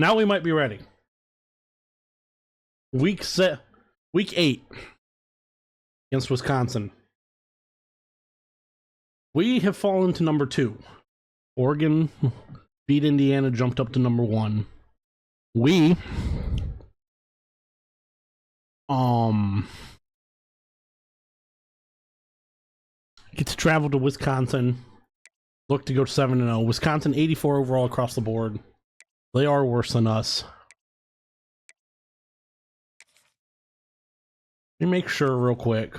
Now we might be ready. Week 8 against Wisconsin. We have fallen to number 2. Oregon beat Indiana, jumped up to number 1. We get to travel to Wisconsin. Look to go 7-0. Wisconsin 84 overall across the board. They are worse than us. Let me make sure real quick.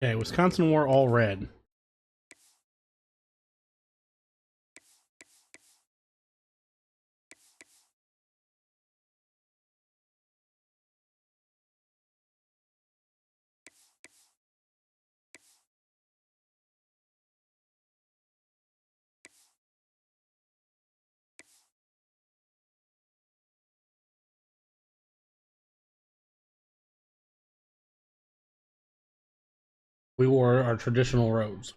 Okay, Wisconsin wore all red. We wore our traditional robes.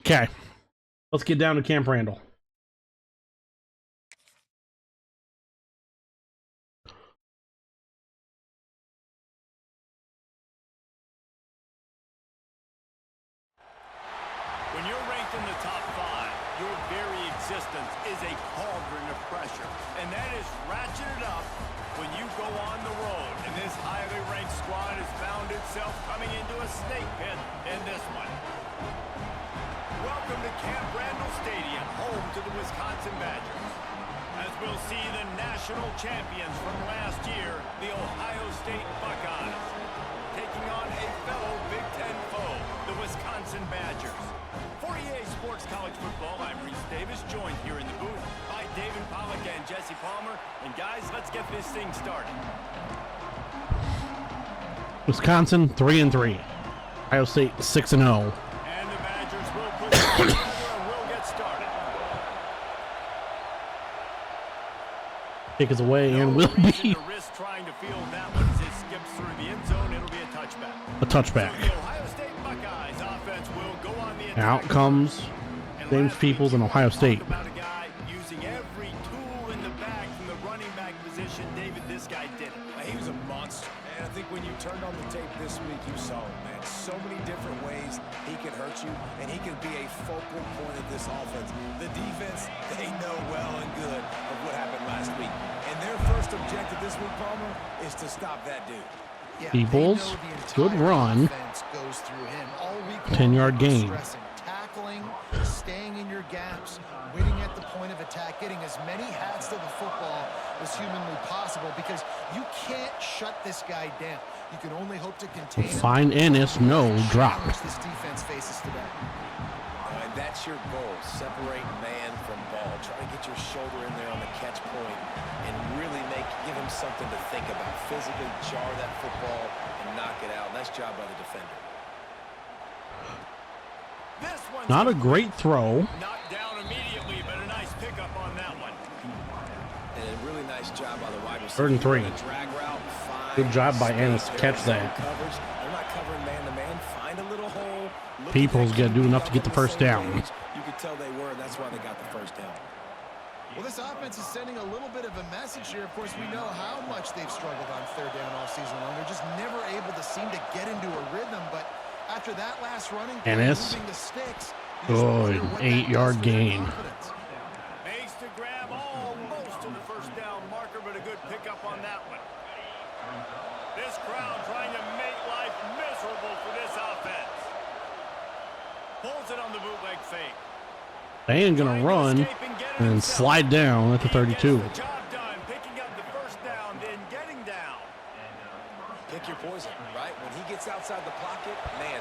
Okay, let's get down to Camp Randall. When you're ranked in the top 5, your very existence is a cauldron of pressure, and that is ratcheted up when you go on the road. And this highly ranked squad has found itself coming into a snake pit in this one. Welcome to Camp Randall Stadium, home to the Wisconsin Badgers. As we'll see the national champions from last year, the Ohio State Buckeyes, taking on a fellow Big Ten foe, the Wisconsin Badgers. For EA Sports College Football, I'm Reese Davis, joined here in the booth by David Pollack and Jesse Palmer. And guys, let's get this thing started. Wisconsin 3-3. Ohio State 6-0. And the Badgers will put it together and we'll get started. Kick is away and No will be reason to risk trying to field that one as it skips through the end zone. It'll be a touchback. a touchback. So the Ohio State Buckeyes offense will go on the attack. Out comes And James last Peoples week, and Ohio we State. talked about a guy using every tool in the bag from the running back position. David, this guy did it. He was a monster. And I think when you turned on the tape this week, you saw it, man. So many different ways he can hurt you, and he can be a focal point of this offense. The defense, they know well and good of what happened last week. And their first objective this week, Palmer, is to stop that dude. Yeah, Peoples, good run. 10-yard gain. Tackling, staying in your gaps, winning at the point of attack, getting as many hats to the football as humanly possible, because you can't shut this guy down. You can only hope to contain him. Find Ennis, no drop. This defense faces today. And that's your goal. Separate man from ball. Try to get your shoulder in there on the catch point and really give him something to think about. Physically jar that football and knock it out. Nice job by the defender. This one's Not a great throw. knocked down immediately, but a nice pickup on that one. And a really nice job by the wide receiver. 3rd and 3. Drag route, find Good job by space. Ennis to catch They're that. coverage. They're not covering man-to-man. Find a little hole. Look Peoples at that got to do key enough to get the up in first same down. range. You could tell they were, and that's why they got the first down. Well, this offense is sending a little bit of a message here. Of course, we know how much they've struggled on 3rd down all season long. They're just never able to seem to get into a rhythm. But after that last running, Ennis. moving the sticks, You just Oh, wonder what that 8-yard does for their gain. confidence. Makes the grab almost to the first down marker, but a good pickup on that one. This crowd trying to make life miserable for this offense. Pulls it on the bootleg fake. They ain't gonna run and slide down at the 32. Gets the job done, picking up the first down, then getting down. Pick your poison, right? When he gets outside the pocket, man,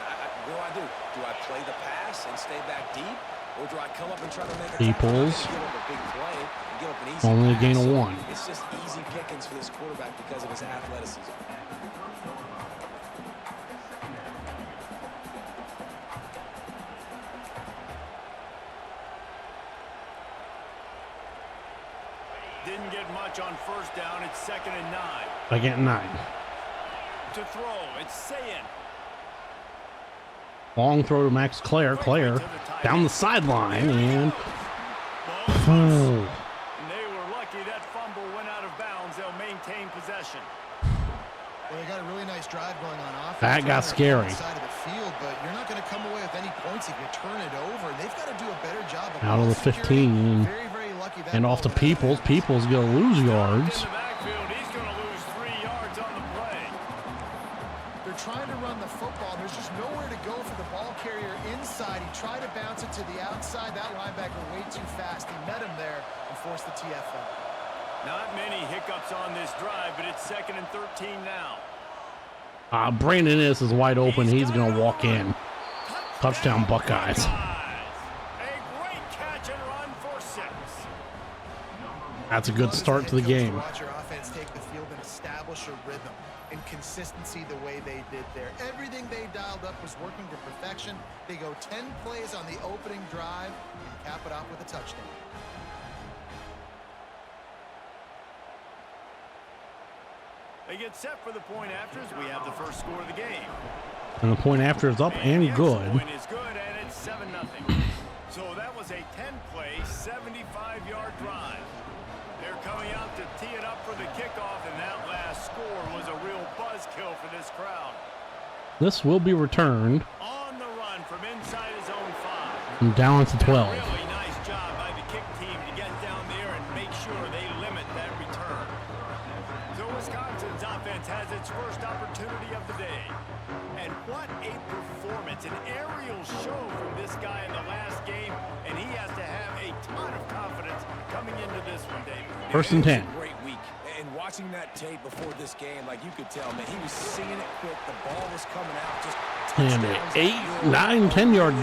what do? Do I play the pass and stay back deep? Or do I come up and try to make a Peoples. tackle? Give up a big play and give up an easy Only a pass. gain of So 1. It's just easy pickings for this quarterback because of his athleticism. Didn't get much on first down. It's 2nd and 9. By getting 9. To throw, it's Sayin. Long throw to Max Clare. Clare down the sideline and And oh, they were lucky that fumble went out of bounds. They'll maintain possession. Well, they got a really nice drive going on offense. That got scary. Side of the field, but you're not going to come away with any points if you turn it over. They've got to do a better job of out of the ball security. 15 Very, very lucky that and off to ball went out. Peoples. Peoples gonna lose In yards. the backfield, he's going to lose 3 yards on the play. They're trying to run the football. There's just nowhere to go for the ball carrier inside. He tried to bounce it to the outside. That linebacker way too fast. He met him there and forced the TFL. Not many hiccups on this drive, but it's 2nd and 13 now. Brandon Inniss is wide open. He's gonna walk in. Touchdown Buckeyes. A great catch and run for 6. That's a good start to the game. Watch your offense take the field and establish a rhythm and consistency the way they did there. Everything they dialed up was working to perfection. They go 10 plays on the opening drive and cap it off with a touchdown. They get set for the point afters. We have the first score of the game. And the point after is up and the extra good. point is good, and it's 7-0. So that was a 10-play, 75-yard drive. They're coming out to tee it up for the kickoff, and that last score was a real buzzkill for this crowd. This will be returned On the run from inside his own 5. and down to 12. Really nice job by the kick team to get down there and make sure they limit that return. So Wisconsin's offense has its first opportunity of the day. And what a performance, an aerial show from this guy in the last game, and he has to have a ton of confidence coming into this one, David. First and 10. Great week. And watching that tape before this game, like you could tell, man, he was seeing it quick. The ball was coming out. Just And an 8, 9, 10 yard,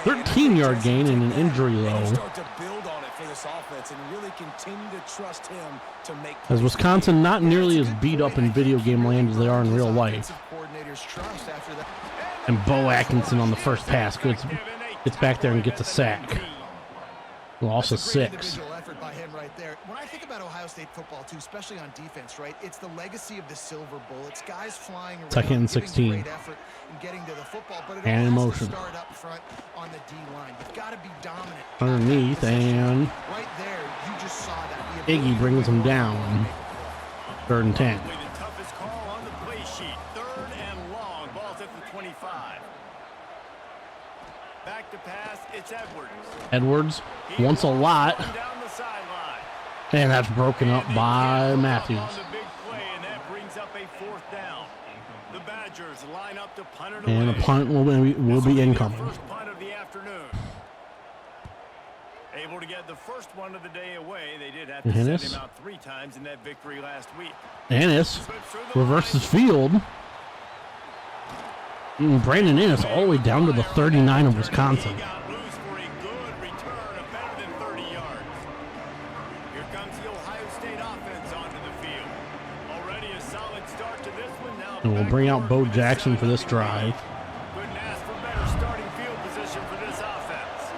13 yard gain and an injury low. Start to build on it for this offense and really continue to trust him to make As plays. Wisconsin not nearly as beat up in video game land as they are in real life. Coordinators trust after that. And Bo Atkinson on the first pass gets back there and gets a sack. Loss of That's a great 6. individual effort by him right there. When I think about Ohio State football too, especially on defense, right? It's the legacy of the Silver Bullets, guys flying around, 2nd and giving 16. great effort and getting to the football, but it And in all has motion. to start up front on the D line. You've got to be dominant. Underneath, and Right there, you just saw that. The Iggy brings him down. 3rd and 10. Probably the toughest call on the play sheet. 3rd and long. Ball's at the 25. Back to pass. It's Edwards. Edwards wants a lot, Down the sideline. and that's broken up And they by can't Matthews. on the big play, and that brings up a 4th down. The Badgers line up to punt it And a away. punt will This will be their incoming. First punt of the afternoon. Able to get the first one of the day away. They did have to send Ennis. him out 3 times in that victory last week. Ennis Slips through the reverses line. field. And Brandon Ennis all the way down to the 39 of Wisconsin. He got loose for a good return of better than 30 yards. Here comes the Ohio State offense onto the field. Already a solid start to this one. Now And we'll bring out Bo Jackson for this drive. Couldn't ask for better starting field position for this offense.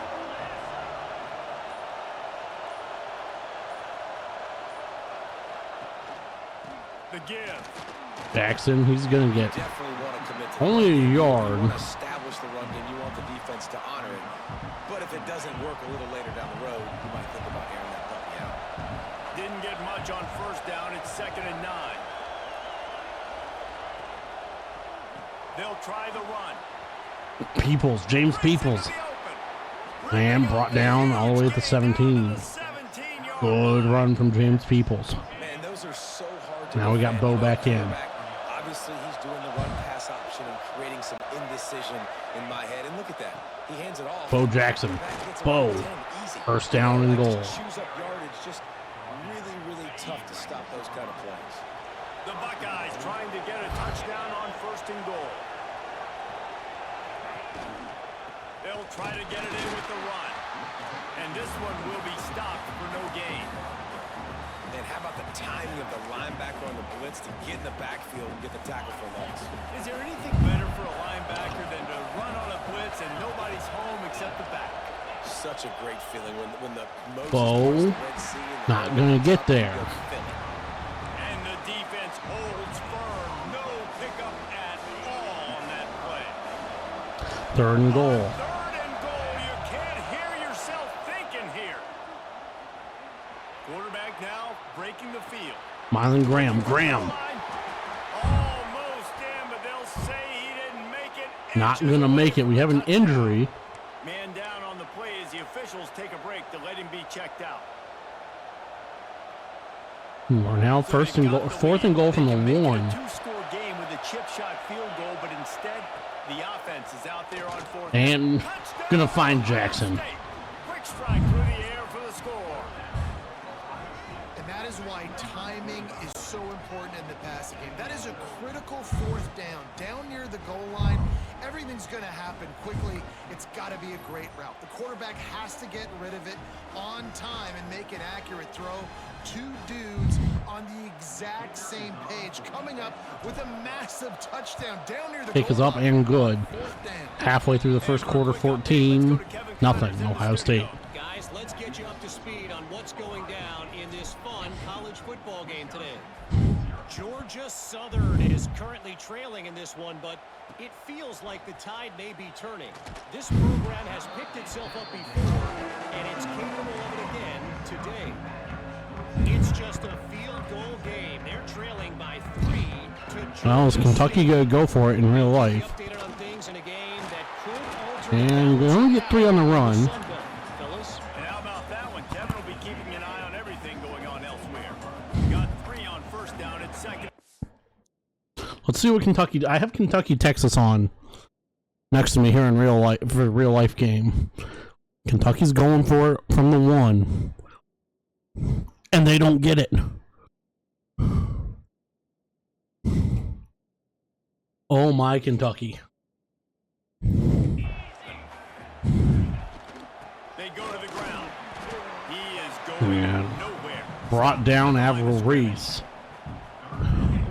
The give. Jackson, he's going to get Definitely want to commit to only the a run game. You yard. want to establish the run game. You want the defense to honor it. But if it doesn't work a little later down the road, you might think about airing that puppy out. Didn't get much on first down. It's 2nd and 9. They'll try the run. Peoples, James Peoples. Into the open. And brought down all the way at the 17. Good run from James Peoples. Man, those are so hard to Now we got defend. Bo back in. Obviously, he's doing the run pass option and creating some indecision in my head. And look at that. He hands it off. Bo Jackson. Bo. Bo. First down and goal. Chews up yardage. Just really, really tough to stop those kind of plays. The Buckeyes trying to get a touchdown on 1st and goal. They'll try to get it in with the run. And this one will be stopped for no gain. And how about the timing of the linebacker on the blitz to get in the backfield and get the tackle for loss? Is there anything better for a linebacker than to run on a blitz and nobody's home except the back? Such a great feeling when the Bo, not going to get there. And the defense holds firm. No pickup at all on that play. 3rd and goal. 3rd and goal. You can't hear yourself thinking here. Quarterback now breaking the field. Mylan Graham. Graham. Almost in, but they'll say he didn't make it. Not going to make it. We have an injury. Man down on the play as the officials take a break to let him be checked out. We're now 1st and goal, 4th and goal from the 1. Two-score game with a chip shot field goal, but instead the offense is out there on 4th. And gonna find Jackson. Quick strike through the air for the score. And that is why timing is so important in the passing game. That is a critical 4th down. Down near the goal line, everything's going to happen quickly. It's got to be a great route. The quarterback has to get rid of it on time and make an accurate throw. 2 dudes on the exact same page, coming up with a massive touchdown down near the Kick goal is up line. and good. 4th down. Halfway through the first quarter, 14-0. Ohio State. Guys, let's get you up to speed on what's going down in this fun college football game today. Georgia Southern is currently trailing in this one, but it feels like the tide may be turning. This program has picked itself up before, and it's capable of it again today. It's just a field goal game. They're trailing by 3 to Well, is Kentucky going to go for it in real life? Updated on things in a game that could alter And we only get 3 on the run. Fellas. And how about that one? Kevin will be keeping an eye on everything going on elsewhere. Got 3 on 1st down at 2nd. Let's see what Kentucky. I have Kentucky, Texas on next to me here in real life for a real life game. Kentucky's going for it from the 1, and they don't get it. Oh my Kentucky! They go to the ground. He is going Yeah. nowhere. Brought down Avril Reese. I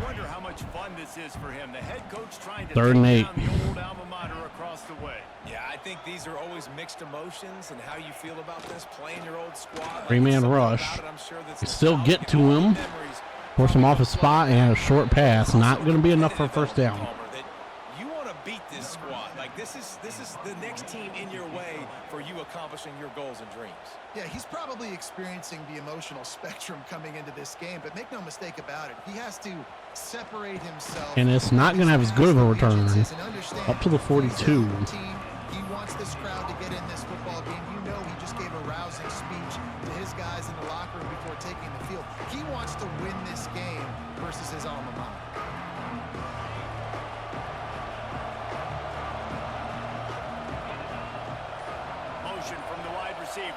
wonder how much fun this is for him. The head coach trying to 3rd and take 8. down the old alma mater across the way. Yeah, I think these are always mixed emotions and how you feel about this, playing your old squad. Three-man Something rush. about it, I'm sure that's They still nostalgic get to and him. memories. Force him off his spot and a short pass. Not going to be enough for a 1st down. That you want to beat this squad. Like this is the next team in your way for you accomplishing your goals and dreams. Yeah, he's probably experiencing the emotional spectrum coming into this game, but make no mistake about it. He has to separate himself. And it's not going to have as good of a return. Up to the 42. He wants this crowd to get in this football game. You know he just gave a rousing speech to his guys in the locker room before taking the field. He wants to win this game versus his alma mater. Motion from the wide receiver.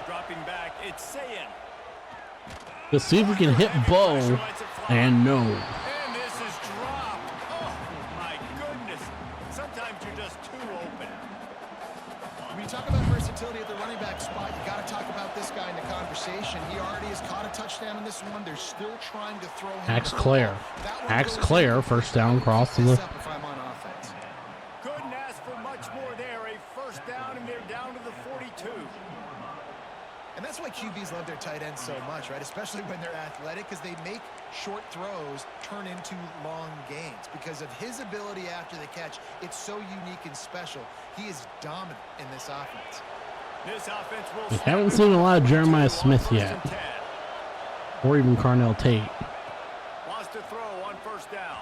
Dropping back, it's Sayin. Let's see if we can hit Bo. And no. And this is dropped. Oh, my goodness. Sometimes you're just too open. When you talk about versatility at the running back spot, you got to talk about this guy in the conversation. He already has caught a touchdown in this one. They're still trying to throw him. Axe the ball. Claire. That one Axe goes Claire, in. 1st down, cross to This the. up if I'm on offense. Couldn't ask for much more there. A 1st down, and they're down to the 42. And that's why QBs love their tight ends so much, right? Especially when they're athletic, because they make short throws turn into long gains. Because of his ability after the catch, it's so unique and special. He is dominant in this offense. This offense will We haven't seen a lot of Jeremiah Smith yet, 10. or even Carnell Tate. Wants to throw on 1st down.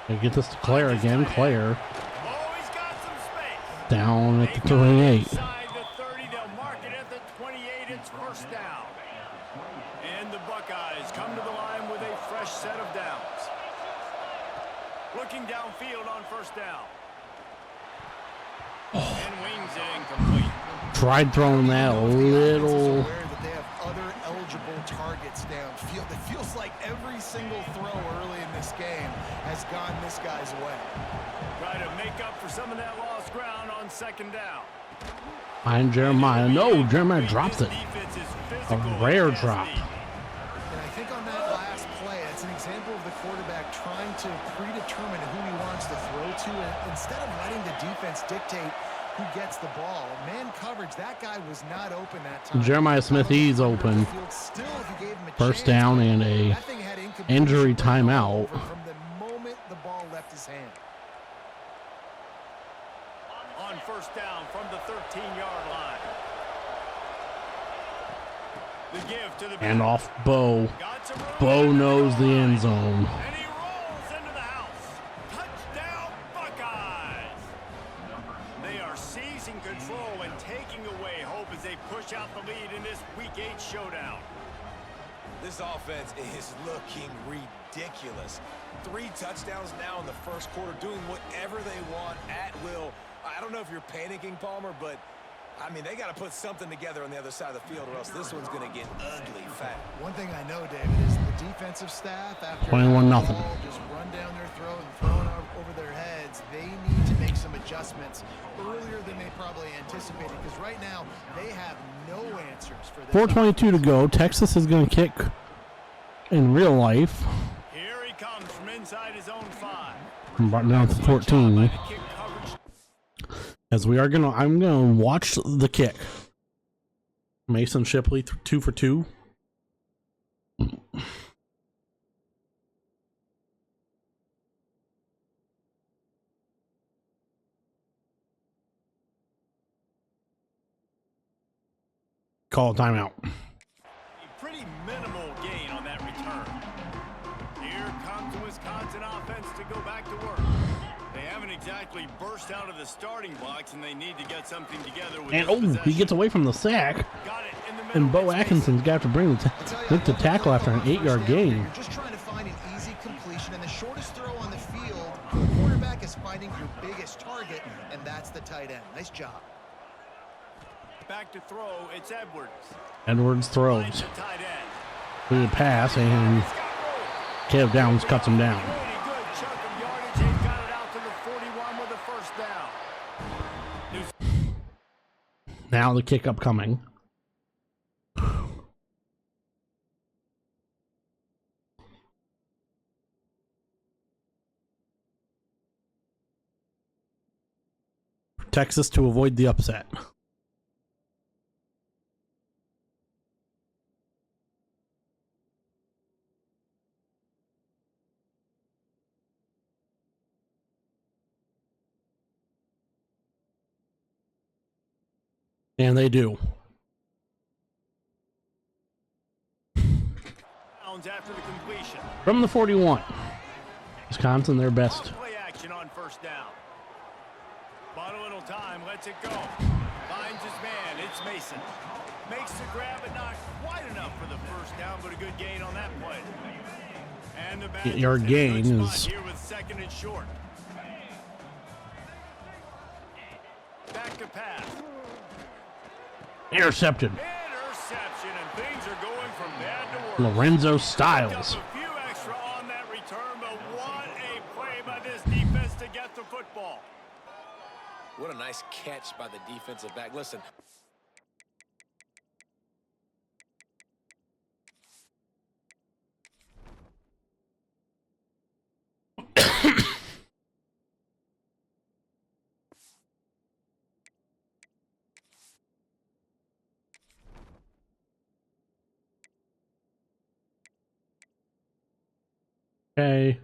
They get this to Claire again. Claire Oh, he's got some space. down at the They got 38. inside the 30. Buckeyes come to the line with a fresh set of downs. Looking downfield on first down. And wings it incomplete. Tried throwing that a little. Aware that they have other eligible targets downfield. It feels like every single throw early in this game has gone this guy's way. Try to make up for some of that lost ground on second down. Behind Jeremiah. No, Jeremiah drops it. Defense is A physical rare and drop. nasty. And I think on that last play, it's an example of the quarterback trying to predetermine who he wants to throw to, and instead of letting the defense dictate who gets the ball. Man coverage, that guy was not open that time. Jeremiah Smith, he's open. Still, if you gave him a First chance, down and a that thing had incompletion injury written all timeout. over from the moment the ball left his hand. On first down from the 13-yard line. The give to the And back. off Bo. Got some room Bo in knows the goal end line. zone. And he rolls into the house. Touchdown, Buckeyes. They are seizing control and taking away hope as they push out the lead in this Week 8 showdown. This offense is looking ridiculous. 3 touchdowns now in the first quarter, doing whatever they want at will. I don't know if you're panicking, Palmer, but I mean, they got to put something together on the other side of the field, or else this one's going to get ugly fast. One thing I know, David, is the defensive staff, after 21-0. the ball just run down their throat and throw it over their heads, they need to make some adjustments earlier than they probably anticipated, because right now they have no answers for this. 4:22 to go. Texas is going to kick in real life. Here he comes from inside his own 5. Brought down to 14. As we are gonna, I'm gonna watch the kick. Mason Shipley, 2 for 2. Call a timeout. A pretty minimal gain on that return. Here comes the Wisconsin offense to go back to work. They haven't exactly burst out of the starting blocks, and they need to get something together with And this oh, he possession. gets away from the sack. Got it in the middle. And Bo It's Atkinson's got to bring the tackle after an 8-yard gain. You're just trying to find an easy completion, and the shortest throw on the field, the quarterback is finding your biggest target, and that's the tight end. Nice job. back to throw. It's Edwards. Edwards throws. Finds the tight end. Through the pass, and He's got room. Caleb Downs cuts him down. Pretty good chunk of yardage. He's got it out to the 41 with a first down. Now the kick upcoming. Texas to avoid the upset. And they do. After the completion. From the 41. Wisconsin, their best. Play action on first down. Bought a little time, lets it go. Finds his man, it's Mason. Makes the grab, but not quite enough for the first down, but a good gain on that play. And the Badgers Your in a gain good spot is- here with second and short. Back to pass. Intercepted. Interception, and things are going from bad to worse. Lorenzo Styles. A few extra on that return, but what a play by this defense to get the football. What a nice catch by the defensive back. Listen. Okay.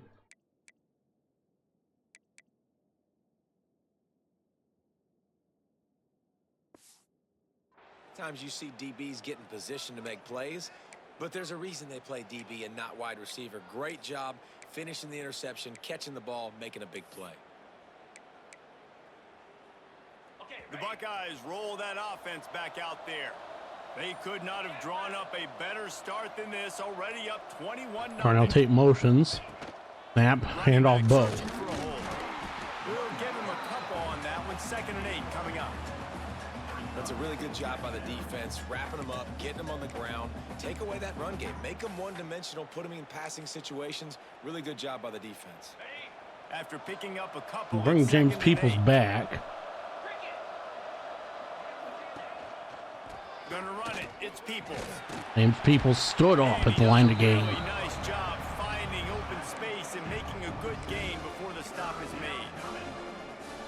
Times you see DBs get in position to make plays, but there's a reason they play DB and not wide receiver. Great job finishing the interception, catching the ball, making a big play. The Buckeyes roll that offense back out there. They could not have drawn up a better start than this. Already up 21-0. Carnell Tate motions. Snap, handoff Bo. We'll give him a couple on that one. 2nd and 8 coming up. That's a really good job by the defense, wrapping them up, getting them on the ground. Take away that run game. Make them one-dimensional, put them in passing situations. Really good job by the defense. After picking up a couple. Bring James Peoples back. Gonna run it. It's Peoples. James Peoples stood up at the line of game. Really nice job finding open space and making a good gain before the stop is made.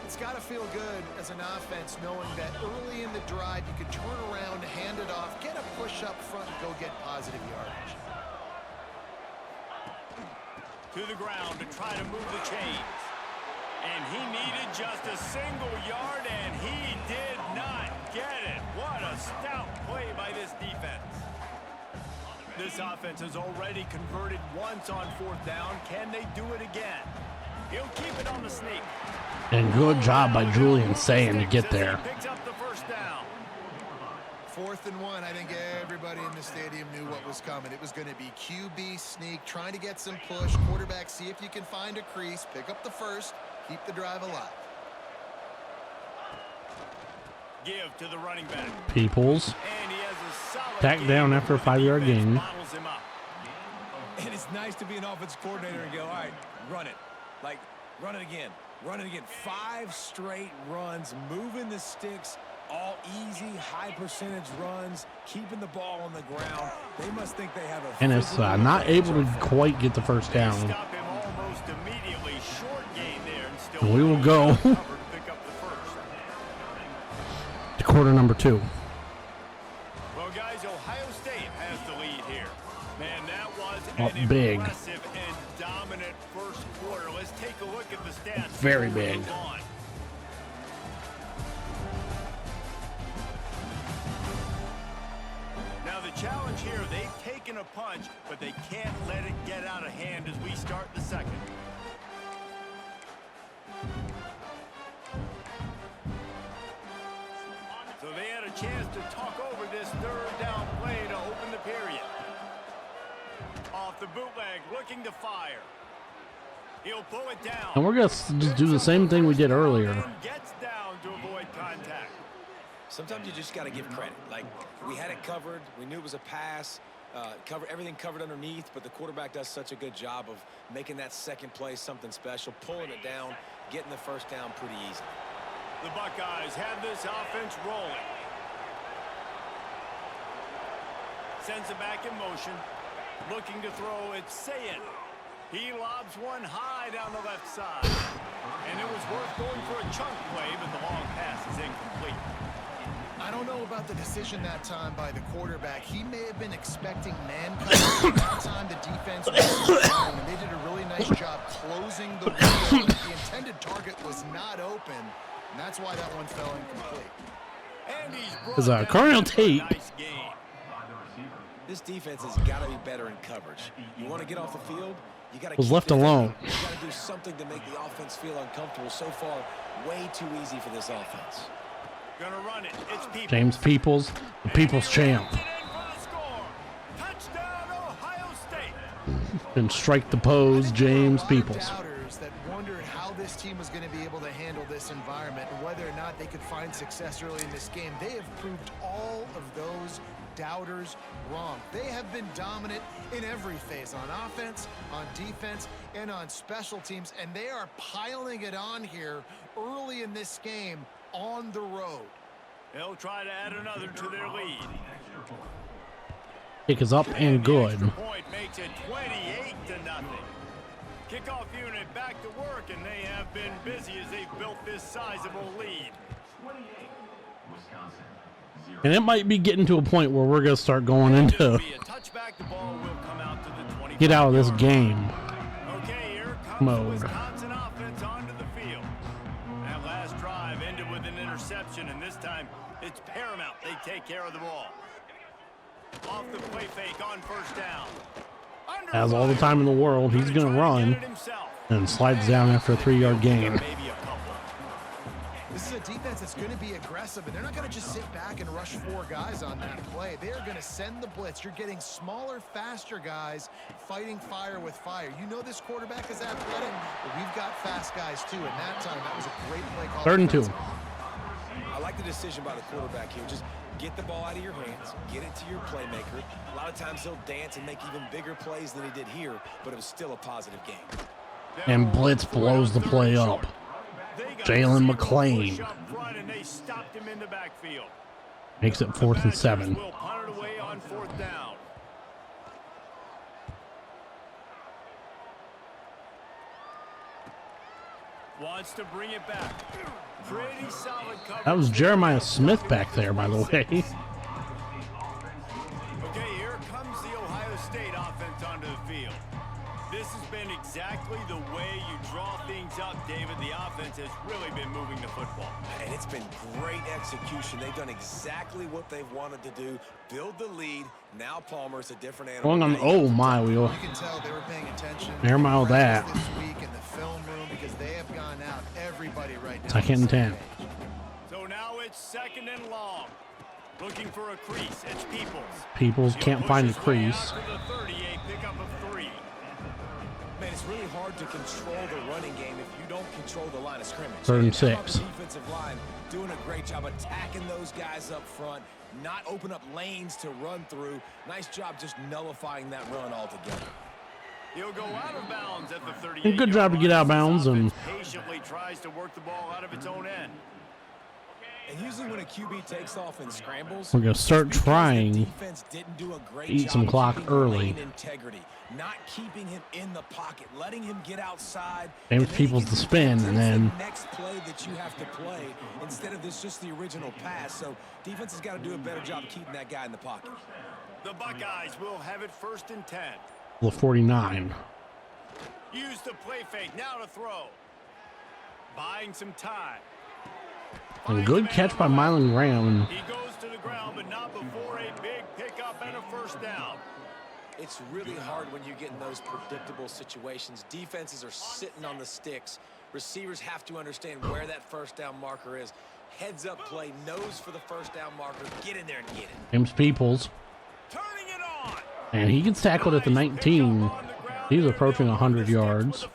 It's got to feel good as an offense knowing that early in the drive you could turn around, hand it off, get a push up front, and go get positive yardage. To the ground to try to move the chains. And he needed just a single yard, and he did not get it. What a stout play by this defense. This offense has already converted once on 4th down. Can they do it again? He'll keep it on the sneak. And good job by Julian Sayin to get there. Picks up the 1st down. 4th and 1, I think everybody in the stadium knew what was coming. It was going to be QB sneak, trying to get some push. Quarterback, see if you can find a crease, pick up the 1st, keep the drive alive. Give to the running back. Peoples. And he has a solid Back down after a 5-yard gain. bottles him up. And it's nice to be an offensive coordinator and go, all right, run it. Like, run it again. Run it again. 5 straight runs, moving the sticks, all easy, high percentage runs, keeping the ball on the ground. They must think they have a... And it's not able to quite get the 1st down. Stop him almost immediately. Short gain there and still We will go cover to pick up the 1st. to quarter number 2. Well, guys, Ohio State has the lead here. Man, that was Up an big. impressive and dominant 1st quarter. Let's take a look at the stats. Very before we big. move on. Now the challenge here, they've taken a punch, but they can't let it get out of hand as we start the 2nd. So they had a chance to talk over this 3rd down play to open the period. Off the bootleg, looking to fire. He'll pull it down. And we're going to just do the same thing we did earlier. And gets down to avoid contact. Sometimes you just got to give credit. Like, we had it covered. We knew it was a pass. Everything covered underneath, but the quarterback does such a good job of making that 2nd play something special, pulling it down, getting the 1st down pretty easy. The Buckeyes have this offense rolling. Sends it back in motion. Looking to throw, it's Sayin. He lobs one high down the left side. And it was worth going for a chunk play, but the long pass is incomplete. I don't know about the decision that time by the quarterback. He may have been expecting man coverage. That time the defense was down, and they did a really nice job closing the window. The intended target was not open, and that's why that one fell incomplete. And he's Because brought down Carnell for a Tate nice gain. This defense has got to be better in coverage. You want to get off the field, you got to was left alone. You got to do something to make the offense feel uncomfortable. So far, way too easy for this offense. Gonna run it. It's Peoples. James Peoples, the People's champ. Touchdown, Ohio State. And strike the pose, James Peoples. Doubters that wondered how this team was going to be able to handle this environment and whether or not they could find success early in this game. They have proved all of those doubters wrong. They have been dominant in every phase, on offense, on defense, and on special teams, and they are piling it on here early in this game on the road. They'll try to add another to their lead. Kick is up and good. The extra point makes it 28-0. Kickoff unit back to work, and they have been busy as they've built this sizable lead. And it might be getting to a point where we're going to start going It'll into be a touchback. The ball will come out to the 25. get out of this game Okay, here comes mode. the Wisconsin offense onto the field. That last drive ended with an interception, and this time it's paramount they take care of the ball. Off the play fake on 1st down. Has all the time in the world. He's going to run and slides down after a 3-yard gain. Maybe a couple. This is a defense that's going to be aggressive, and they're not going to just sit back and rush 4 guys on that play. They are going to send the blitz. You're getting smaller, faster guys fighting fire with fire. You know this quarterback is athletic, but we've got fast guys too. And that time, that was a great play call. 3rd and 2. I like the decision by the quarterback here. Just get the ball out of your hands, get it to your playmaker. A lot of times he'll dance and make even bigger plays than he did here, but it was still a positive game. And blitz blows the play up. Jalen McClain makes it 4th and 7. Will punt it away on 4th down. Wants to bring it back. Pretty solid coverage. That was Jeremiah Smith back there, by the way. Okay, here comes the Ohio State offense onto the field. This has been exactly the way you draw things up, David. The offense has really been moving the football. And it's been great execution. They've done exactly what they've wanted to do. Build the lead. Now Palmer's a different animal. Going on, oh my, we You can tell they were paying attention. Never mind that. This week in the film room because they have gone out everybody right now. 2nd and 10. So now it's 2nd and long. Looking for a crease. It's Peoples. Peoples can't He'll find push the his way crease. out to the 38, pickup of 3. Man, it's really hard to control the running game if you don't control the line of scrimmage. 3rd and How about 6. the defensive line doing a great job attacking those guys up front, not open up lanes to run through. Nice job just nullifying that run altogether. He'll go out of bounds at the 38. Good job to get out of bounds and patiently tries to work the ball out of its own end. And usually when a QB takes off and scrambles, we're going to start because the trying defense didn't do a great to eat job some clock keeping early. lane integrity, not keeping him in the pocket, letting him get outside. James and then Peoples he to can spin, take and the then next play that you have to play instead of this just the original pass. So defense has got to do a better job keeping that guy in the pocket. The Buckeyes will have it 1st and 10. the 49. Use the play fake now to throw. Buying some time. And good catch by Mylan Graham. He goes to the ground, but not before a big pickup and a 1st down. It's really hard when you get in those predictable situations. Defenses are sitting on the sticks. Receivers have to understand where that 1st down marker is. Heads up play, nose for the 1st down marker. Get in there and get it. James Peoples. Turning it on. And he gets tackled at the 19. He's approaching 100 yards.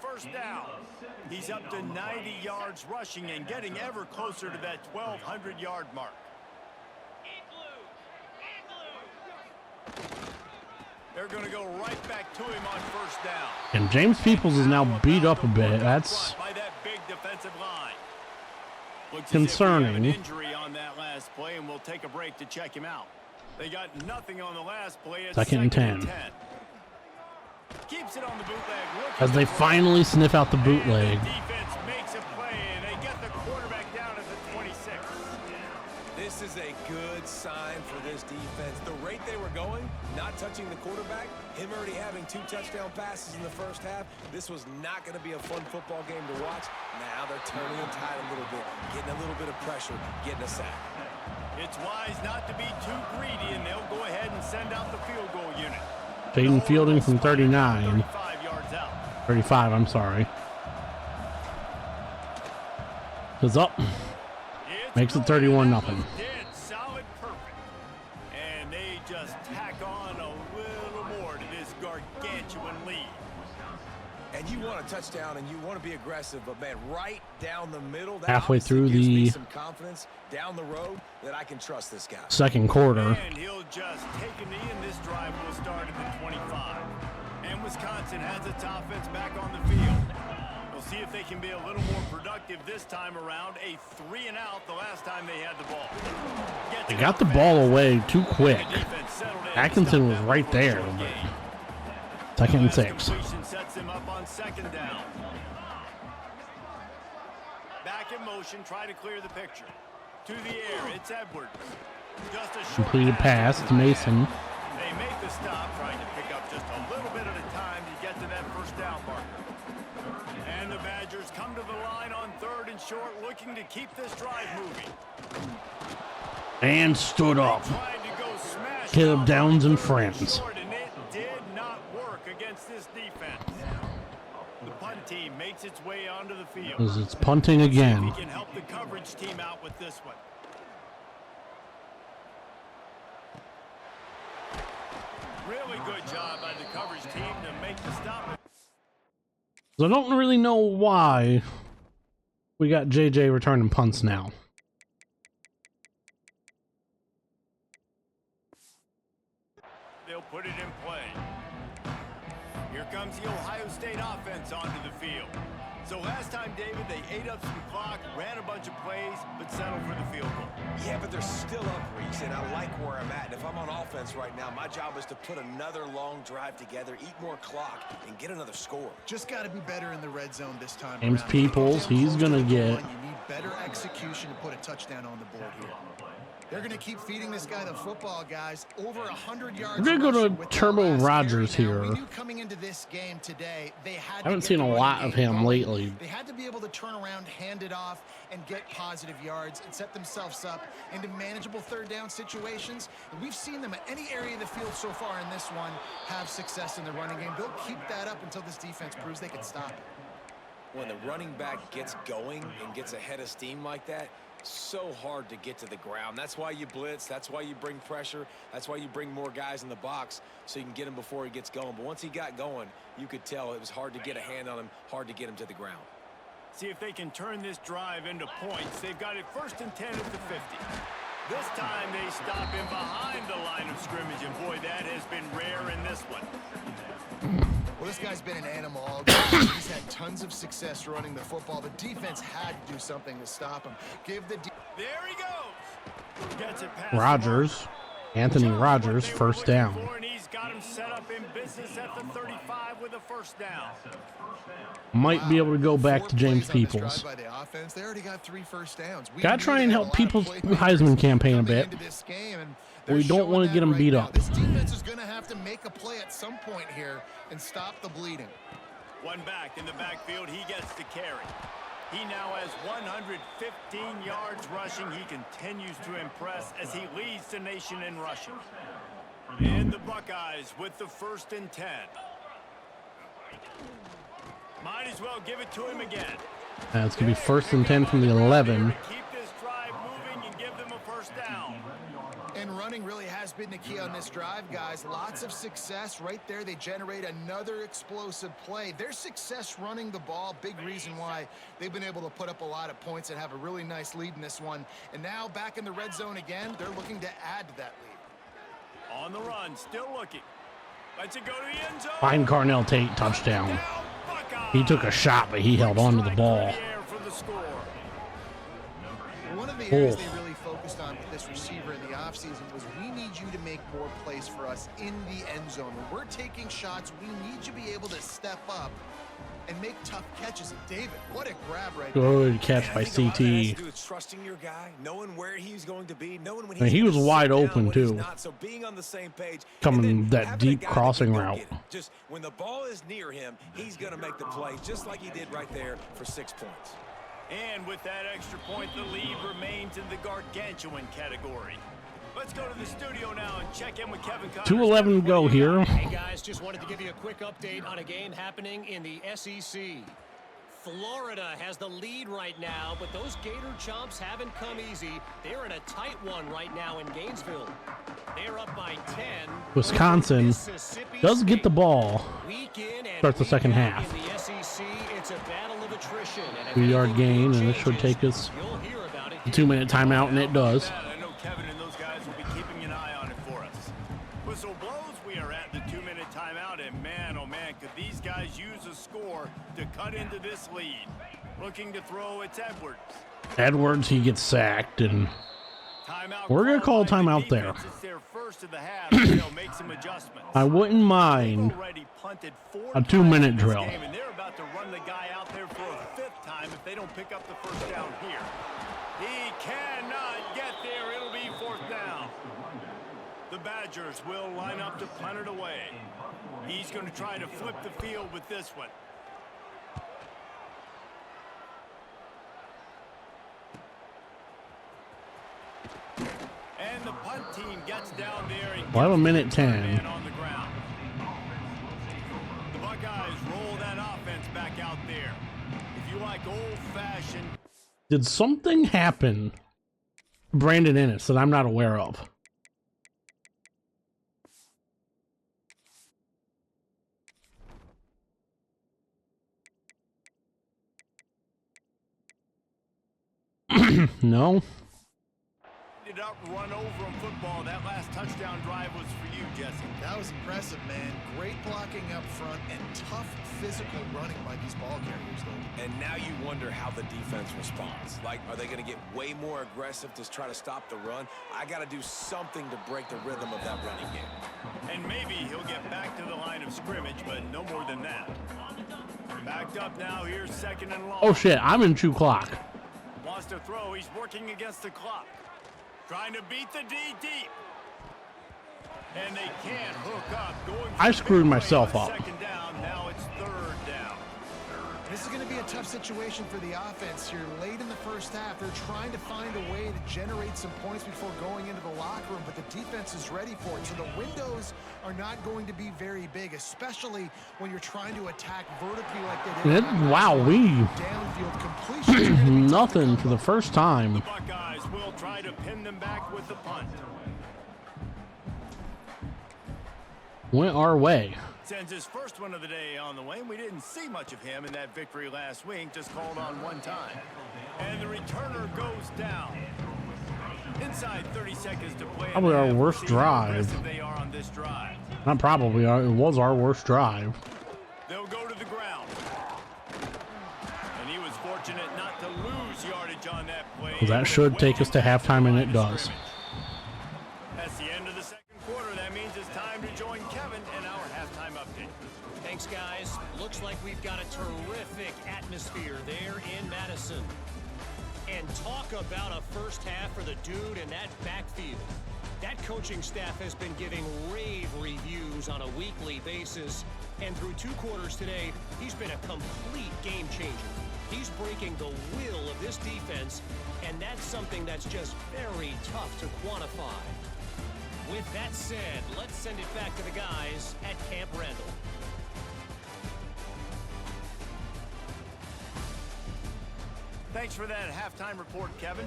He's up to 90 yards rushing and getting ever closer to that 1,200-yard mark. They're going to go right back to him on 1st down. And James Peoples is now beat up a bit. That's by that big defensive line. Looks concerning. as if we have an injury on that last play, and we'll take a break to check him out. They got nothing on the last play. It's 2nd and 10. Keeps it on the bootleg. As they finally sniff out the bootleg. The defense makes a play, and they get the quarterback down at the 26. This is a good sign for this defense. The rate they were going, not touching the quarterback, him already having 2 touchdown passes in the 1st half. This was not going to be a fun football game to watch. Now they're turning the tide a little bit, getting a little bit of pressure, getting a sack. It's wise not to be too greedy, and they'll go ahead and send out the field goal unit. Jaden Fielding from 39. 35 yards out. 35, I'm sorry. Is up. Makes it 31-0. Dead solid perfect. And they just tack on a little more to this gargantuan lead. And you want a touchdown and you want to be aggressive, but man, right down the middle, that Halfway obviously through gives me the some confidence down the road that I can trust this guy. 2nd quarter. And he'll just take a knee, and this drive will start at the 25. And Wisconsin has its offense back on the field. We'll see if they can be a little more productive this time around. A 3-and-out the last time they had the ball. They got the ball away too quick. Atkinson was right there. But 2nd and 6. Completion sets him up on 2nd down. Back in motion, try to clear the picture. To the air, it's Edwards. Just a short Completed pass to Mason. They make the stop, trying to pick up just a little bit at a time to get to that 1st down marker. And the Badgers come to the line on 3rd and short, looking to keep this drive moving. And stood up. Trying to go smash Caleb down Downs and on 3rd friends. short, and it did not work against this defense. The punt team makes its way onto the field. As it's punting He again. can help the coverage team out with this one. Really good job by the coverage team to make the stop. So I don't really know why we got JJ returning punts now. They'll put it in play. Here comes the Ohio State offense onto the field. So last time, David, they ate up some clock, ran a bunch of plays, but settled for the field goal. Yeah, but they're still up, Reese, and I like where I'm at. And if I'm on offense right now, my job is to put another long drive together, eat more clock, and get another score. Just got to be better in the red zone this time James around. Peoples, he's gonna get. You need better execution to put a touchdown on the board here. They're going to keep feeding this guy the football, guys. Over 100 yards. We're gonna go to rushing with Turbo that last Rogers carry. Now, here. we knew coming into this game today, they had I haven't to seen get a the lot running of game him going. lately. They had to be able to turn around, hand it off, and get positive yards and set themselves up into manageable third down situations. And we've seen them at any area of the field so far in this one have success in the running game. They'll keep that up until this defense proves they can stop it. When the running back gets going and gets ahead of steam like that, so hard to get to the ground. That's why you blitz. That's why you bring pressure. That's why you bring more guys in the box so you can get him before he gets going. But once he got going, you could tell it was hard to get a hand on him, hard to get him to the ground. See if they can turn this drive into points. They've got it 1st and 10 at the 50. This time they stop him behind the line of scrimmage, and boy, that has been rare in this one. Well, this guy's been an animal all game. He's had tons of success running the football. The defense had to do something to stop him. There he goes. Gets it past Rogers, Anthony Rogers, What they were first looking down. for, and he's got him set up in business at the 35 with a first down. Might be able to go back 4 to James plays on this Peoples. drive by the offense. They already got 3 first downs. We Gotta knew try they and had help a lot of Peoples' playmakers Heisman campaign a coming bit. into this game, and We they're don't showing wanna that get 'em right beat now. up. This defense is going to have to make a play at some point here and stop the bleeding. One back in the backfield, he gets to carry. He now has 115 yards rushing. He continues to impress as he leads the nation in rushing. And the Buckeyes with the 1st and 10. Might as well give it to him again. It's gonna be 1st and 10 from the 11. Keep this drive moving and give them a first down. And running really has been the key on this drive, guys. Lots of success right there. They generate another explosive play. Their success running the ball, big reason why they've been able to put up a lot of points and have a really nice lead in this one. And now back in the red zone again, they're looking to add to that lead. On the run, still looking. Lets it go to the end zone. Find Carnell Tate, touchdown. Down, Buckeyes. He took a shot, but he held on to the ball. For the score. One of the areas they really focused on with this receiver in the offseason was we need you to make more plays for us in the end zone. When we're taking shots, we need you to be able to step up and make tough catches. And David, what a grab right there. Good catch And by I think a lot of that has CT. to do with trusting your guy, knowing where he's going to be, knowing when And he's he gonna was sit wide down, open, when he's too. not. So being on the same page, Coming and then that having a deep guy that crossing can go route. get it. Just when the ball is near him, he's going to make the play, just like he did right there for 6 points. And with that extra point, the lead remains in the gargantuan category. Let's go to the studio now and check in with Kevin Connors. 2:11 to go here. Hey guys, just wanted to give you a quick update on a game happening in the SEC. Florida has the lead right now, but those Gator Chomps haven't come easy. They're in a tight one right now in Gainesville. They're up by 10. Wisconsin Mississippi does get the State. ball. Week in and Starts the week second out half. In the SEC, it's a battle of attrition. And if 3-yard anything gain, big and this should changes, take us you'll hear about it a 2-minute timeout, and it does. I know Kevin and those guys will be keeping an eye on it for us. Whistle blows, we are at the 2-minute timeout, and man, oh man, could these guys use a score to cut into this lead. Looking to throw, it's Edwards. Edwards, he gets sacked, and Timeout. We're gonna call called by the timeout there. defense. It's their first of the half. They'll make some adjustments. I wouldn't mind Already punted 4 a times 2-minute in this drill. game, and they're about to run the guy out there for a 5th time if they don't pick up the first down here. He cannot get there. It'll be 4th down. The Badgers will line up to punt it away. He's going to try to flip the field with this one. And the punt team gets down there and We'll have a gets minute the 10. man on the ground. The Buckeyes roll that offense back out there. like old-fashioned. Did something happen, Brandon Ennis, that I'm not aware of? No. Ended up run over in football. That last touchdown drive was for you, Jesse. That was impressive, man. Great blocking up front and tough physical running by these ball carriers, though. And now you wonder how the defense responds. Like, are they going to get way more aggressive to try to stop the run? I got to do something to break the rhythm of that running game. And maybe he'll get back to the line of scrimmage, but no more than that. Backed up now. Here's second and long. Oh shit, I'm in 2 clock. Wants to throw. He's working against the clock. Trying to beat the D deep. And they can't hook up. Going I screwed myself on up. second down. Now it's third down. This is going to be a tough situation for the offense here. Late in the first half, they're trying to find a way to generate some points before going into the locker room, but the defense is ready for it. So the windows are not going to be very big, especially when you're trying to attack vertically like they did. Downfield completion. Nothing for the first time. The Buckeyes will try to pin them back with the punt. Went our way. Sends his first one of the day on the way, and we didn't see much of him in that victory last week, just called on one time. And the returner goes down. Inside 30 seconds to play. Probably our worst drive. They are on this drive. Not probably, it was our worst drive. They'll go to the ground. And he was fortunate not to lose yardage on that play. That should take us to halftime, and it does. That's the end of the second quarter. That means it's time to join Kevin in our halftime update. Thanks, guys. Looks like we've got a terrific atmosphere there in Madison. And talk about a first half for the dude in that backfield. That coaching staff has been giving rave reviews on a weekly basis. And through 2 quarters today, he's been a complete game changer. He's breaking the will of this defense, and that's something that's just very tough to quantify. With that said, let's send it back to the guys at Camp Randall. Thanks for that halftime report, Kevin.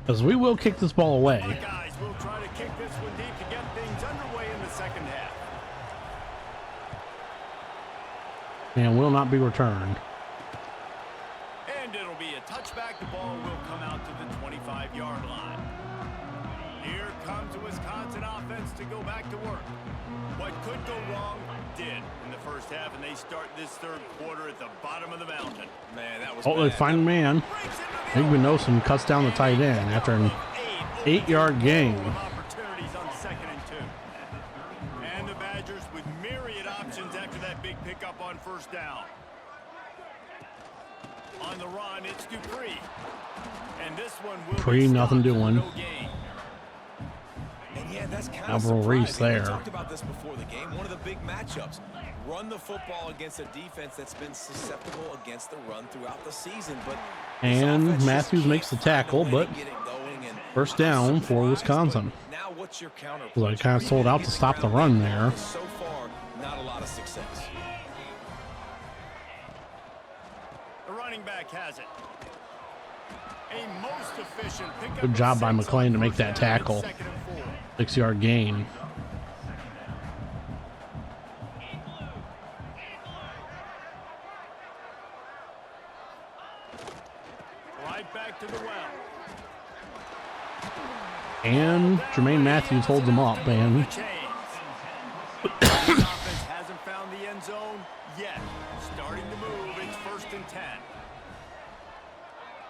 Because we will kick this ball away. Buckeyes will try to kick this one deep to get things underway in the second half. And will not be returned. And it'll be a touchback. The ball will come out to the 25-yard line. Here comes the Wisconsin offense to go back to work. What could go wrong did in the first half, and they start this third quarter at the bottom of the mountain. Man, that was Oh, they bad. find a man. Igby Nosen cuts down the tight end after an 8-yard gain. Opportunities on second and 2. And the Badgers with myriad options after that big pickup on first down. On the run, it's Dupree. And this one will Dupree, be nothing stopped for doing. no gain. And yeah, that's kind Alvaro of Reese surprising. there. We talked about this before the game. One of the big matchups. Run the football against a defense that's been susceptible against the run throughout the season. But this And offense just Matthews can't makes the find a tackle, way but to get it going. And first I'm down for surprised, Wisconsin. but Now what's your counter? Well, they kind of sold out to stop the run there. So far, not a lot of success. The running back has it. A most efficient pickup. Good job by of 6 McClain on to make first that down and tackle. second and 4. 6-yard gain. Right back to the well. And Jermaine Matthews holds him up, and Chains. This offense hasn't found the end zone yet. Starting to move. It's first and 10.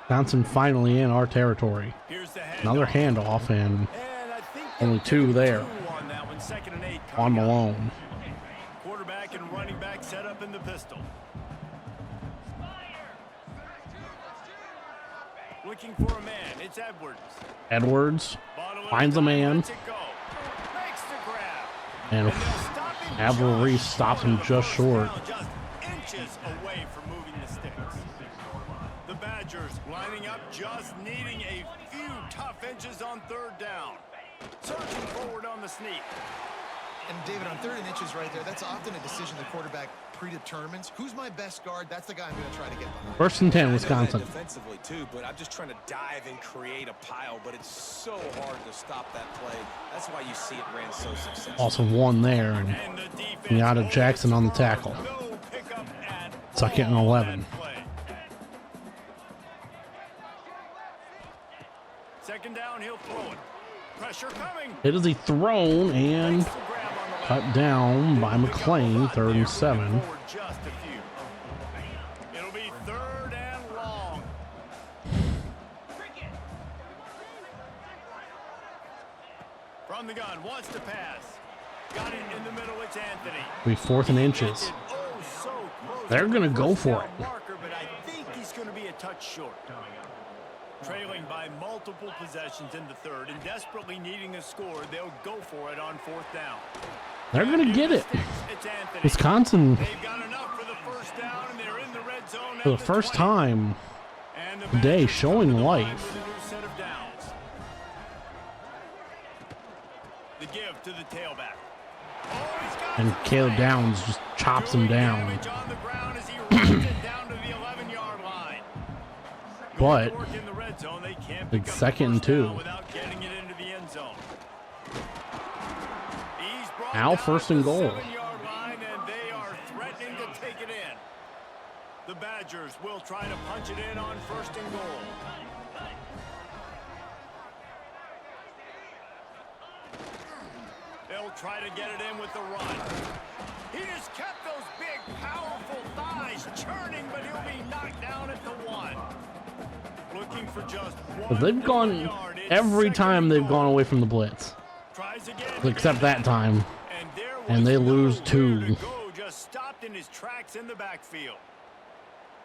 Johnson finally in our territory. Here's the Another handoff. handoff, and And I think only they'll 2 give it there. 2 on that one. Second and 8 on coming up. Malone. Quarterback and running back set up in the pistol. Looking for a man. It's Edwards. Edwards Bottle at finds a time, man, lets it go. Makes the grab. and And they'll stop him Avril Reese just stops short him of the just first short. down, just inches away from moving the sticks. The Badgers lining up, just needing a few tough inches on third down. Surging forward on the sneak. And David, on 3rd and inches right there, that's often a decision the quarterback predetermines. Who's my best guard? That's the guy I'm going to try to get behind. 1st and 10, I know that Wisconsin. defensively too, but I'm just trying to dive and create a pile, but it's so hard to stop that play. That's why you see it ran so successful. Also one there, and And the defense Miata Jackson on the tackle. no pickup at 2nd and all 11. that play. 2nd down, he'll throw it. Pressure coming. It is a thrown and Makes the grab on the left. cut down by McLean, 3rd and 7. Moving forward just a few. It'll be 3rd and long. From the gun, wants to pass. Got it in the middle, it's Anthony. Be 4th and inches. Gets it oh so close They're to gonna the go first for down it. marker, but I think he's going to be a touch short. Trailing by multiple possessions in the 3rd and desperately needing a score, they'll go for it on 4th down. They're going to get it. It's Anthony. Wisconsin, They've got enough for the 1st down, and they're in the red zone for the at first 20. time And the today, Badgers showing come to the line life. with a new set of downs. The give to the tailback. Oh, he's got And it to the Caleb leg. Downs just chops him Doing down. damage on the ground as he runs it down to the 11-yard line. But Going to work in the red zone, they can't it's pick up the 2nd and first down 2. without getting it into the end zone. He's brought Now down 1st and at the goal. 7-yard line, and they are threatening to take it in. The Badgers will try to punch it in on 1st and goal. They'll try to get it in with the run. He has kept those big, powerful thighs churning, but he'll be knocked down at the 1. Looking for just But one they've gone yard. It's every 2nd time and they've goal. gone away from the blitz, Tries again. except that time. And, there And was they lose nowhere 2. to go, just stopped in his tracks in the backfield.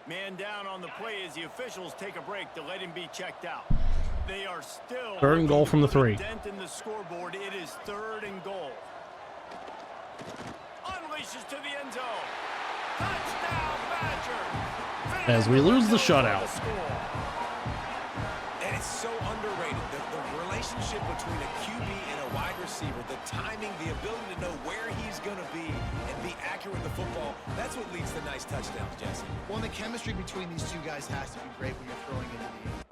Man down on the play as the officials take a break to let him be checked out. They are still 3rd and goal from the 3. dent in the scoreboard. It is 3rd and goal. Unleashes to the end zone. Touchdown, Badger. As we lose the shutout. And it's so underrated. The relationship between a QB and a wide receiver, the timing, the ability to know where he's going to be and be accurate with the football, that's what leads to nice touchdowns, Jesse. Well, and the chemistry between these two guys has to be great when you're throwing into the air.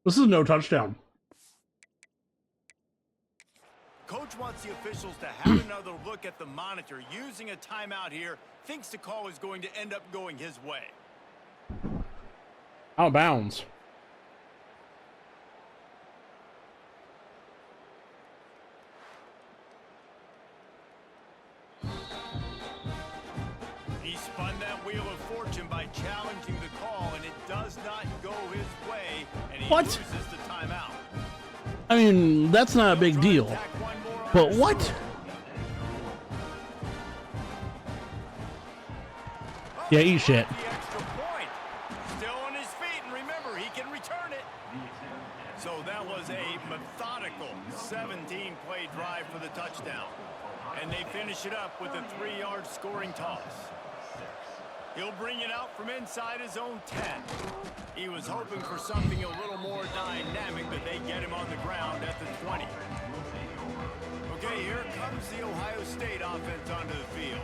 This is no touchdown. Coach wants the officials to have another look at the monitor. Using a timeout here, thinks the call is going to end up going his way. Out of bounds. He spun that wheel of fortune by challenging the call, and it does not go his way, and he What? loses the timeout. I mean, that's not a big Try to deal. tack one more on But his what? throat. Yeah, eat shit. The extra point. Still on his feet, and remember, he can return it. So that was a methodical 17-play drive for the touchdown. And they finish it up with a 3-yard scoring toss. He'll bring it out from inside his own 10. He was hoping for something a little more dynamic, but they get him on the ground at the 20. Okay, here comes the Ohio State offense onto the field.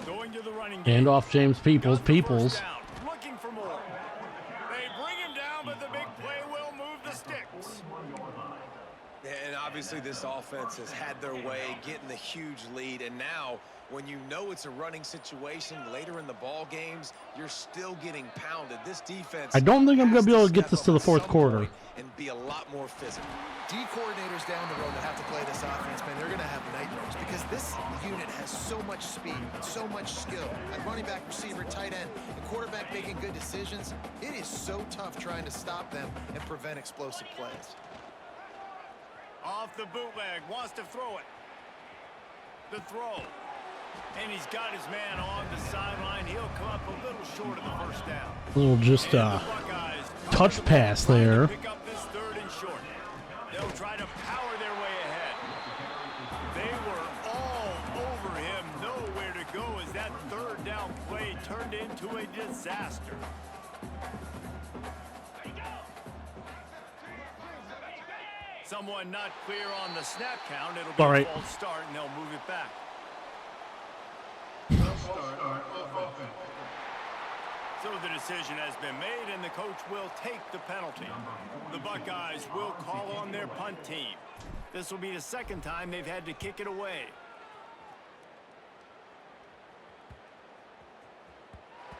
Going to the running game. Hand off James Peoples. Got the first Peoples. down, looking for more. They bring him down, but the big play will move the sticks. And obviously Obviously, this offense has had their way, getting the huge lead, and now when you know it's a running situation later in the ball games, you're still getting pounded. This defense, I don't think I'm going has to be able to get step this up to the at fourth some quarter. point and be a lot more physical. D coordinators down the road that have to play this offense, man, they're going to have nightmares because this unit has so much speed, so much skill. At running back, receiver, tight end, and quarterback making good decisions, it is so tough trying to stop them and prevent explosive plays. Off the bootleg, wants to throw it. The throw. And he's got his man on the sideline. He'll come up a little short of the first down. A little just And the Buckeyes touch pass there. pick up this 3rd and short. They'll try to power their way ahead. They were all over him, nowhere to go as that 3rd down play turned into a disaster. Someone not clear on the snap count. It'll be All right. a false start, and they'll move it back. So the decision has been made, and the coach will take the penalty. The Buckeyes will call on their punt team. This will be the 2nd time they've had to kick it away.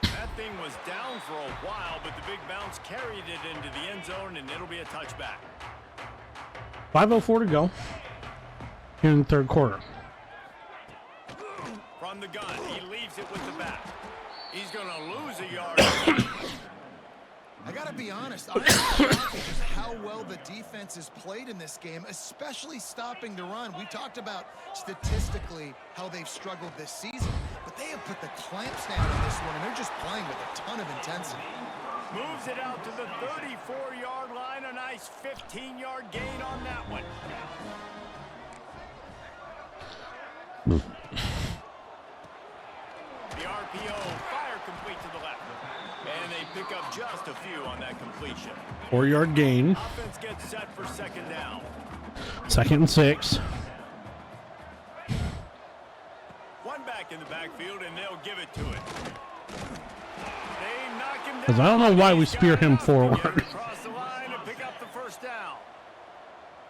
That thing was down for a while, but the big bounce carried it into the end zone, and it'll be a touchback. 5:04 to go here in the 3rd quarter. From the gun, he leaves it with the back. He's going to lose a yard. I got to be honest, I'm shocked at just how well the defense has played in this game, especially stopping the run. We talked about statistically how they've struggled this season, but they have put the clamps down in this one, and they're just playing with a ton of intensity. Moves it out to the 34-yard line. A nice 15-yard gain on that one. The RPO, fire complete to the left. And they pick up just a few on that completion. 4-yard gain. Offense gets set for 2nd down. 2nd and 6. One back in the backfield, and they'll give it to it. They knock him down. Because I don't know why we spear him Get forward. across the line and pick up the 1st down.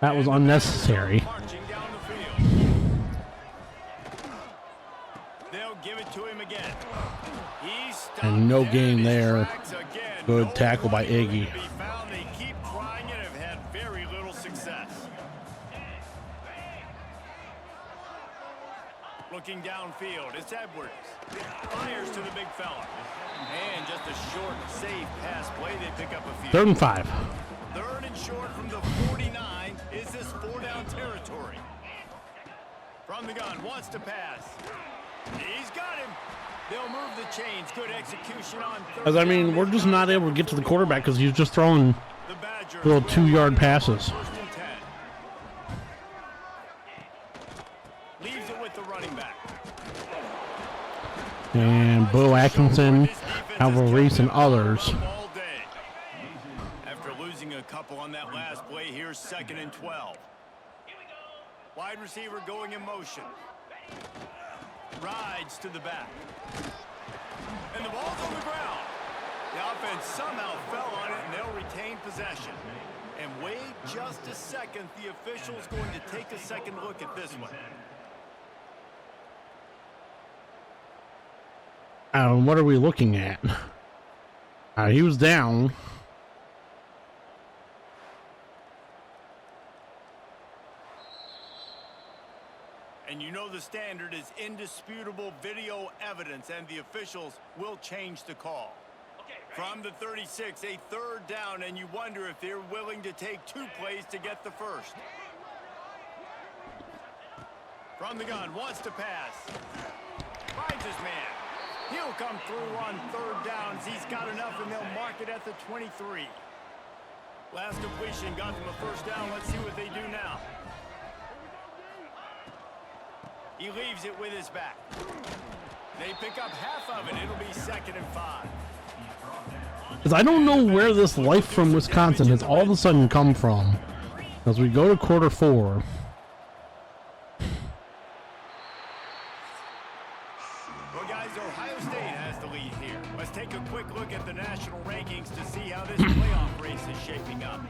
That was unnecessary. Marching down the field. They'll give it to him again. He's stopped And no dead gain in his there. tracks again. Good No tackle by running Iggy. to be found. They keep trying and have had very little success. Looking downfield, it's Edwards. Fires to the big fella. And just a short, safe pass play. They pick up a few. 3rd and 5. 3rd and short from the 49. Is this 4-down territory? From the gun, wants to pass. He's got him. They'll move the chains. Good execution on 3rd. Because, I mean, we're just not able to get to the quarterback because he's just throwing The Badgers little will 2-yard passes. 1st and 10. Leaves it with the running back. And Bo Atkinson, Alvaro Reese, and others. All day. After losing a couple on that last play, here's 2nd and 12. Wide receiver going in motion. Rides to the back. And the ball's on the ground. The offense somehow fell on it, and they'll retain possession. And wait just a second. The official's going to take a second look at this one. What are we looking at? He was down. And you know the standard is indisputable video evidence, and the officials will change the call. From the 36, a 3rd down, and you wonder if they're willing to take 2 plays to get the 1st. From the gun, wants to pass. Finds his man. He'll come through on 3rd downs. He's got enough, and they'll mark it at the 23. Last completion got them a 1st down. Let's see what they do now. He leaves it with his back. They pick up half of it. It'll be 2nd and 5. Because I don't know where this life from Wisconsin has all of a sudden come from. As we go to quarter 4. Well, guys, Ohio State has the lead here. Let's take a quick look at the national rankings to see how this playoff race is shaping up.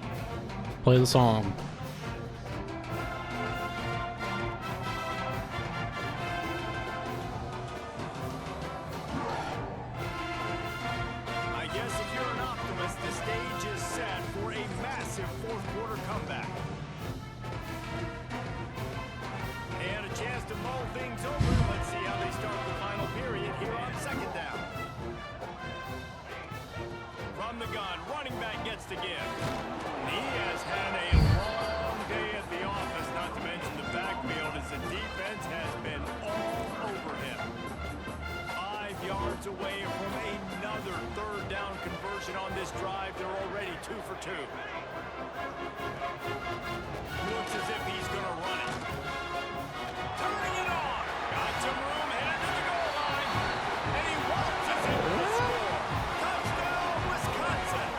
Play the song. this drive, they're already 2 for 2. Looks as if he's going to run it. Turning it on. Got some room, headed to the goal line. And he watches it for the score. Touchdown, Wisconsin.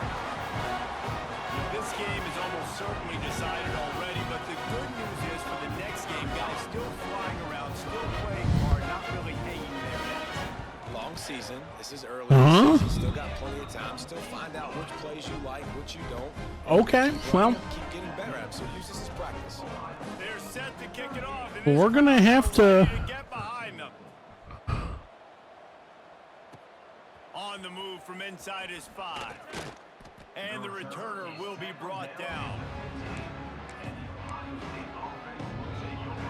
This game is almost certainly decided already, but the good news is for the next game, guys still flying around, still playing hard, not really hanging their heads. Long season. This is early. Uh-huh. Season. Still got plenty of time. Still find out which plays you like, which you don't. Okay, well, Keep getting better at it. So use this as practice. They're set to kick it off. and we're this gonna have to. get behind them. On the move from inside his 5. And the returner will be brought down.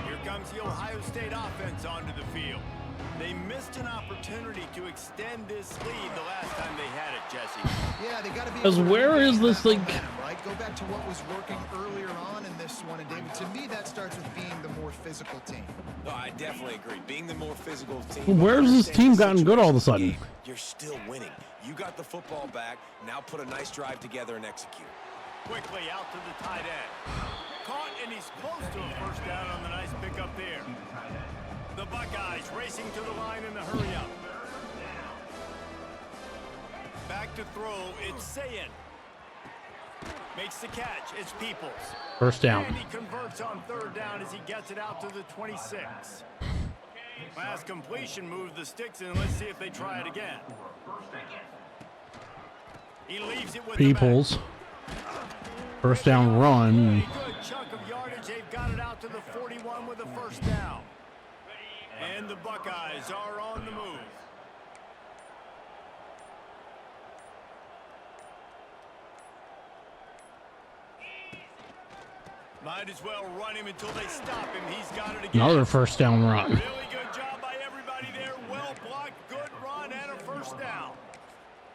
Here comes the Ohio State offense onto the field. They missed an opportunity to extend this lead the last time they had it, Jesse. Yeah, they got to be. Because where is this like? Right, go back to what was working earlier on in this one, and David, to me, that starts with being the more physical team. No, I definitely agree. Being the more physical team. Where's this team gotten good all of a sudden? You're still winning. You got the football back. Now put a nice drive together and execute. Quickly out to the tight end. Caught, and he's close to a first down on the nice pickup there. The Buckeyes racing to the line in the hurry up. Back to throw, it's Sayin. Makes the catch, it's Peoples. First down. And he converts on 3rd down as he gets it out to the 26. Last completion moved the sticks in. Let's see if they try it again. He leaves it with Peoples. First down run. Good chunk of yardage. They've got it out to the 41 with a first down. And the Buckeyes are on the move. Might as well run him until they stop him. He's got it again. Another first down run. Really good job by everybody there. Well blocked, good run, and a first down.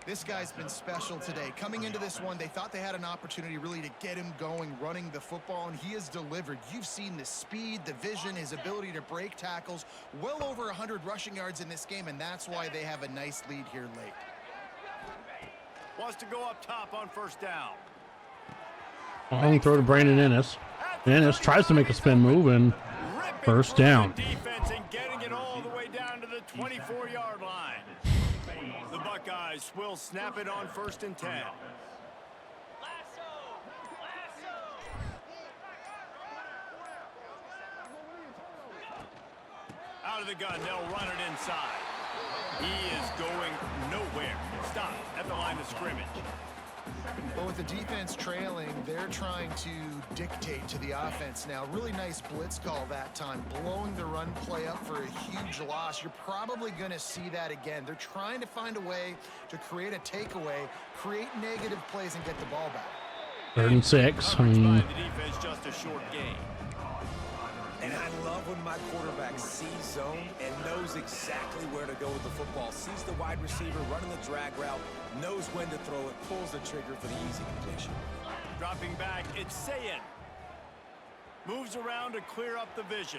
This guy's been special today. Coming into this one, they thought they had an opportunity really to get him going, running the football, and he has delivered. You've seen the speed, the vision, his ability to break tackles. Well over 100 rushing yards in this game, and that's why they have a nice lead here late. Wants to go up top on first down. Long throw to Brandon Ennis. Ennis tries to make a spin move and first down. Defense and getting it all the way down to the 24-yard line. The Buckeyes will snap it on 1st and 10. Out of the gun, they'll run it inside. He is going nowhere. Stop at the line of scrimmage. But with the defense trailing, they're trying to dictate to the offense now. Really nice blitz call that time, blowing the run play up for a huge loss. You're probably going to see that again. They're trying to find a way to create a takeaway, create negative plays, and get the ball back. 3rd and 6. Coverage by the defense, just a short game. And I love when my quarterback sees zone and knows exactly where to go with the football. Sees the wide receiver running the drag route, knows when to throw it, pulls the trigger for the easy completion. Dropping back, it's Sayin. Moves around to clear up the vision.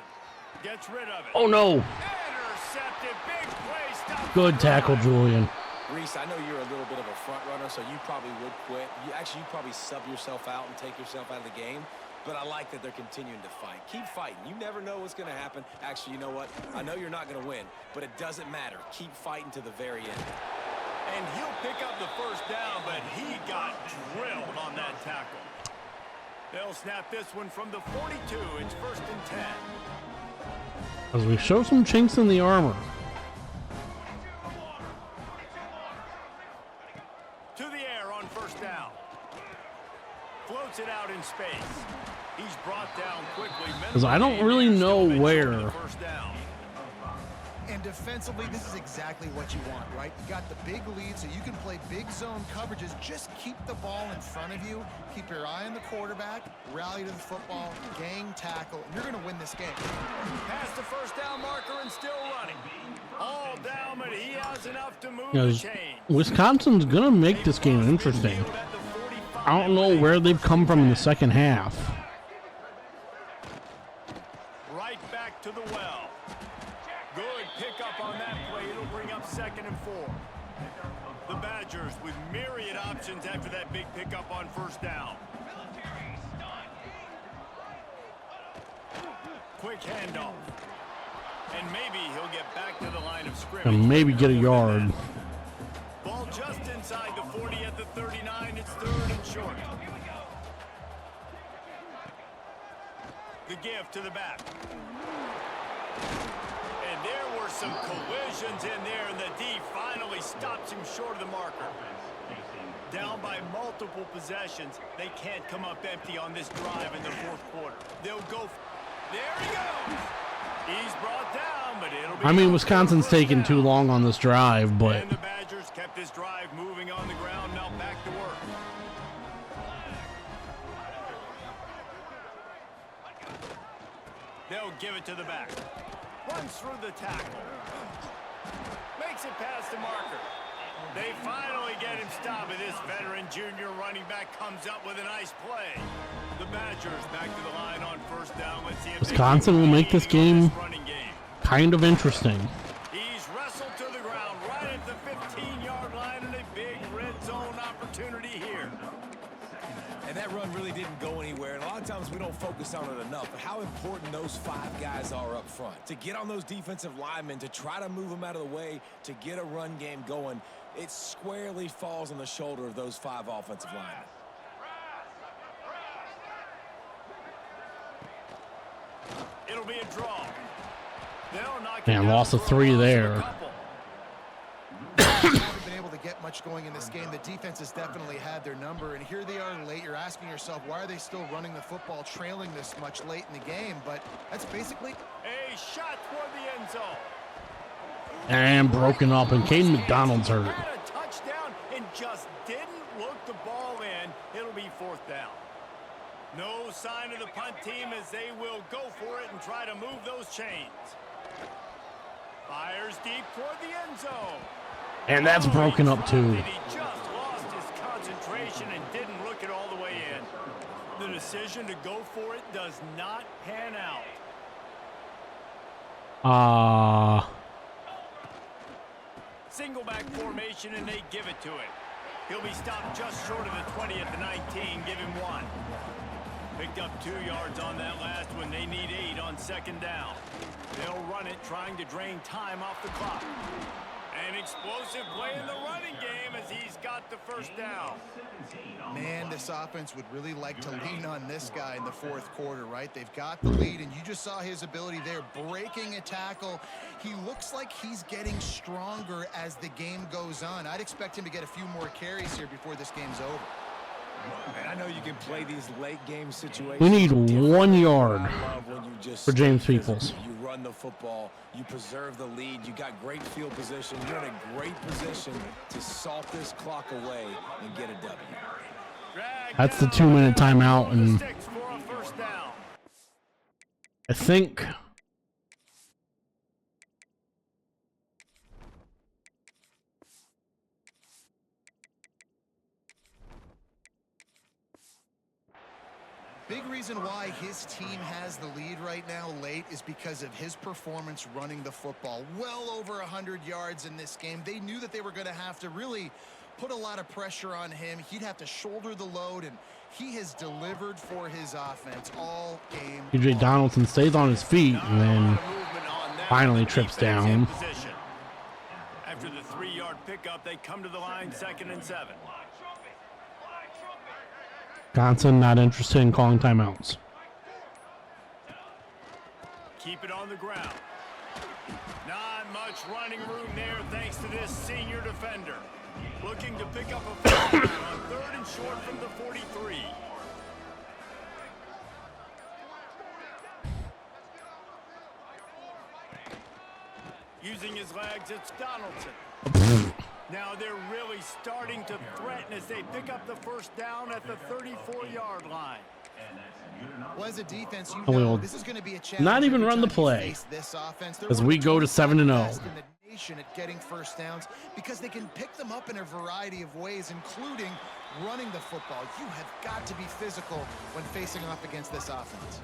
Gets rid of it. Oh no. Intercepted. Big play. Stop. Good tackle, Julian. Reese, I know you're a little bit of a front runner, so you probably would quit. You'd probably sub yourself out and take yourself out of the game. But I like that they're continuing to fight. Keep fighting. You never know what's going to happen. Actually, you know what? I know you're not going to win, but it doesn't matter. Keep fighting to the very end. And he'll pick up the first down, but he got drilled on that tackle. They'll snap this one from the 42. It's 1st and 10. As we show some chinks in the armor. To the air on first down. Floats it out in space. He's brought down quickly. Because I don't really know where. First down. And defensively, this is exactly what you want, right? You got the big lead, so you can play big zone coverages. Just keep the ball in front of you. Keep your eye on the quarterback. Rally to the football. Gang tackle. And you're going to win this game. Past the first down marker and still running. All down, but he has enough to move the Because chain. Wisconsin's going to make this game interesting. I don't know where they've come from in the second half. Right back to the well. Good pickup on that play. It'll bring up 2nd and 4. The Badgers with myriad options after that big pickup on first down. Quick handoff. And maybe he'll get back to the line of scrimmage. And maybe get a yard. Ball just inside the 40 at the 39. It's 3rd and short. The give to the back. And there were some collisions in there, and the D finally stops him short of the marker. Down by multiple possessions, they can't come up empty on this drive in the 4th quarter. They'll go. There he goes. He's brought down, but it'll be. I mean, Wisconsin's taking too long on this drive, but. And the Badgers kept this drive moving on the ground. Now back to work. They'll give it to the back. Runs through the tackle. Makes it past the marker. They finally get him stopped, and this veteran junior running back comes up with a nice play. The Badgers back to the line on first down. Let's see if Wisconsin will make this game kind of interesting. He's wrestled to the ground right at the 15-yard line, and a big red zone opportunity here. And that run really didn't go anywhere, and a lot of times we don't focus on it enough, but how important those 5 guys are up front. To get on those defensive linemen, to try to move them out of the way, to get a run game going, it squarely falls on the shoulder of those 5 offensive linemen. It'll be a draw. They'll knock Man, loss of 3 there. Haven't been able to get much going in this game. The defense has definitely had their number, and here they are late. You're asking yourself, why are they still running the football, trailing this much late in the game? But that's basically A shot toward the end zone. And broken up, and Caden McDonald's hurt. Had a touchdown and just didn't look the ball in. It'll be 4th down. No sign of the punt team as they will go for it and try to move those chains. Fires deep toward the end zone. And that's broken up too. He just lost his concentration and didn't look it all the way in. The decision to go for it does not pan out. Single back formation, and they give it to him. He'll be stopped just short of the 20 at the 19. Give him 1. Picked up 2 yards on that last one. They need 8 on 2nd down. They'll run it, trying to drain time off the clock. An explosive play in the running game as he's got the first down. Man, this offense would really like to lean on this guy in the 4th quarter, right? They've got the lead, and you just saw his ability there, breaking a tackle. He looks like he's getting stronger as the game goes on. I'd expect him to get a few more carries here before this game's over. And I know you can play these late game situations. We need 1 yard just for James Peoples. You run the football, you preserve the lead, you got great field position, you're in a great position to salt this clock away and get a W. That's the 2-minute timeout, and I think Big reason why his team has the lead right now late is because of his performance running the football. Well over 100 yards in this game. They knew that they were going to have to really put a lot of pressure on him. He'd have to shoulder the load, and he has delivered for his offense all game. TJ Donaldson stays on his feet and then finally trips down. After the 3-yard pickup, they come to the line, 2nd and 7. Wisconsin not interested in calling timeouts. Keep it on the ground. Not much running room there thanks to this senior defender. Looking to pick up a first down on 3rd and short from the 43. Using his legs, it's Donaldson. Now they're really starting to threaten as they pick up the first down at the 34-yard line. Well, as a defense, you Oh, know, we'll this is going to be a challenge. not even every run the time you play face this offense. They're as one we of go to the 7-0. best in the nation at getting first downs because they can pick them up in a variety of ways, including running the football. You have got to be physical when facing off against this offense.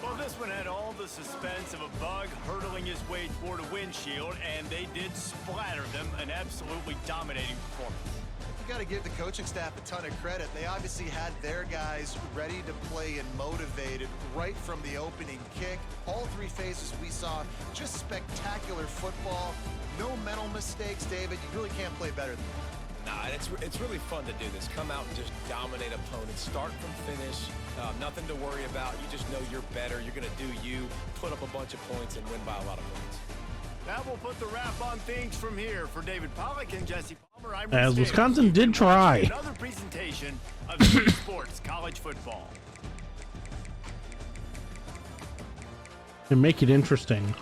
Well, this one had all the suspense of a bug hurtling his way toward a windshield, and they did splatter them. An absolutely dominating performance. You got to give the coaching staff a ton of credit. They obviously had their guys ready to play and motivated right from the opening kick. All three phases we saw just spectacular football. No mental mistakes, David. You really can't play better than that. Nah, and it's really fun to do this. Come out and just dominate opponents. Start from finish. Nothing to worry about. You just know you're better. You're going to do you, put up a bunch of points, and win by a lot of points. That will put the wrap on things from here. For David Pollack and Jesse Palmer, I'm As Rich Wisconsin Davis. did You've been watching try. another presentation of City Sports College Football. And make it interesting.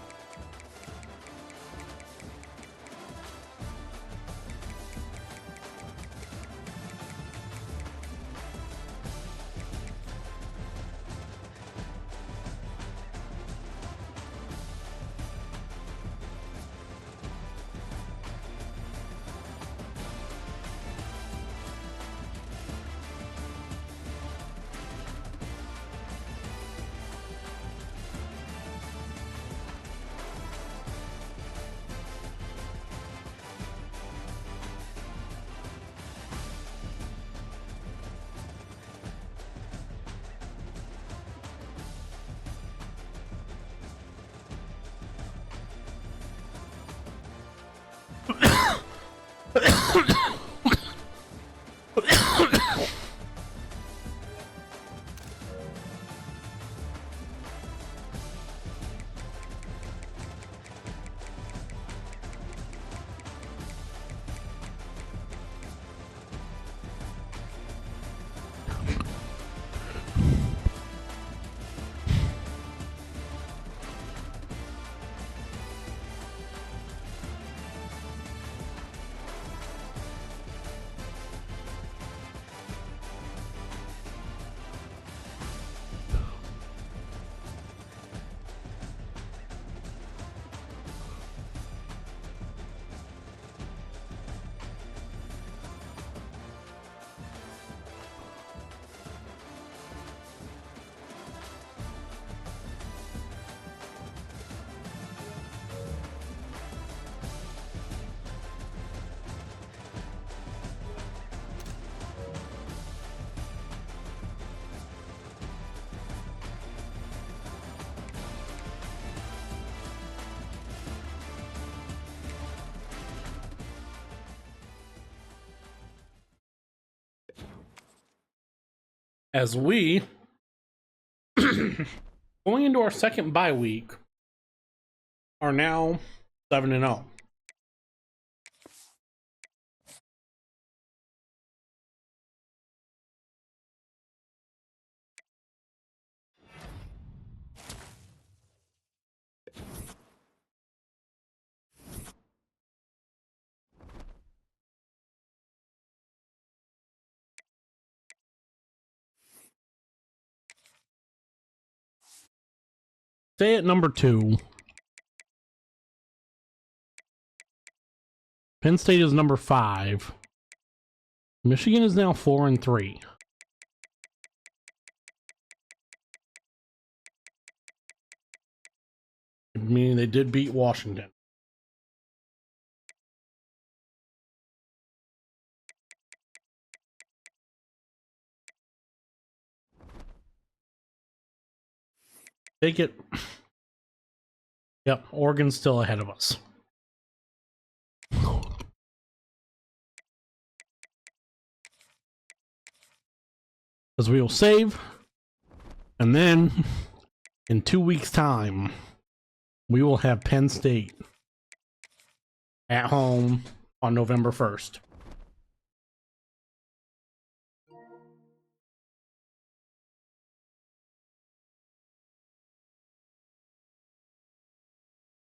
As we going into our second bye week are now 7-0. Stay at number 2. Penn State is number 5. Michigan is now 4-3. Meaning they did beat Washington. Take it. Yep, Oregon's still ahead of us. Because we will save, and then in 2 weeks' time, we will have Penn State at home on November 1st.